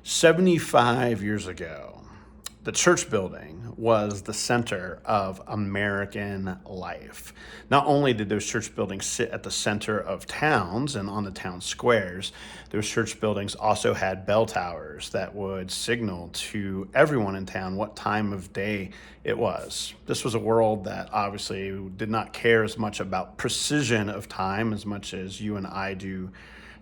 75 years ago, the church building was the center of American life. Not only did those church buildings sit at the center of towns and on the town squares, those church buildings also had bell towers that would signal to everyone in town what time of day it was. This was a world that obviously did not care as much about precision of time as much as you and I do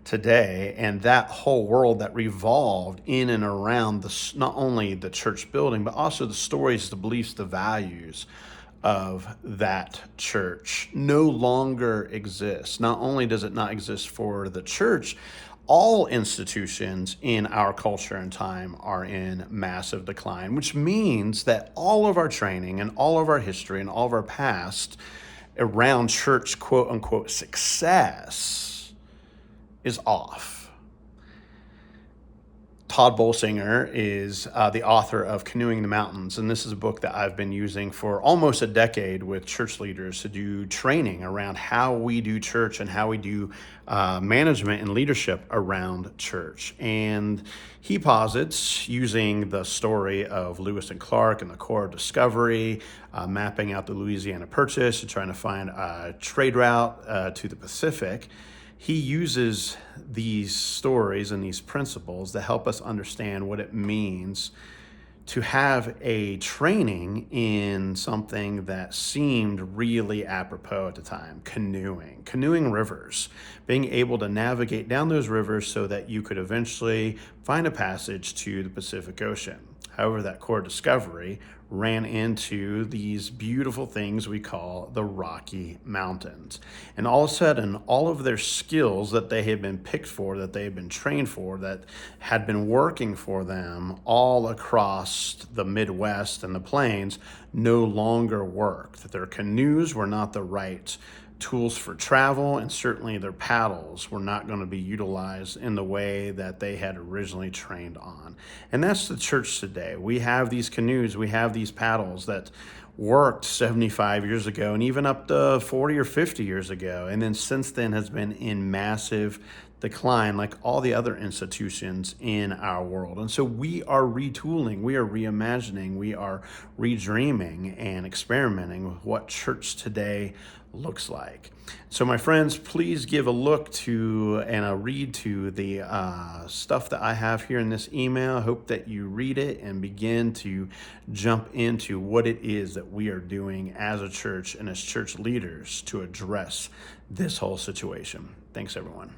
today, and that whole world that revolved in and around not only the church building but also the stories, the beliefs, the values of that church no longer exists. Not only does it not exist for the church, all institutions in our culture and time are in massive decline, which means that all of our training and all of our history and all of our past around church quote unquote success is off. Todd Bolsinger is the author of Canoeing the Mountains, and this is a book that I've been using for almost a decade with church leaders to do training around how we do church and how we do management and leadership around church. And he posits, using the story of Lewis and Clark and the Corps of Discovery, mapping out the Louisiana Purchase and trying to find a trade route to the Pacific. He uses these stories and these principles to help us understand what it means to have a training in something that seemed really apropos at the time: canoeing rivers, being able to navigate down those rivers so that you could eventually find a passage to the Pacific Ocean. However, that Corps of Discovery ran into these beautiful things we call the Rocky Mountains. And all of a sudden, all of their skills that they had been picked for, that they had been trained for, that had been working for them all across the Midwest and the plains no longer worked. That their canoes were not the right tools for travel, and certainly their paddles were not going to be utilized in the way that they had originally trained on. And that's the church today. We have these canoes, we have these paddles that worked 75 years ago and even up to 40 or 50 years ago, and then since then has been in massive decline like all the other institutions in our world. And so we are retooling, we are reimagining, we are redreaming and experimenting with what church today looks like. So my friends, please give a look to and a read to the stuff that I have here in this email. I hope that you read it and begin to jump into what it is that we are doing as a church and as church leaders to address this whole situation. Thanks, everyone.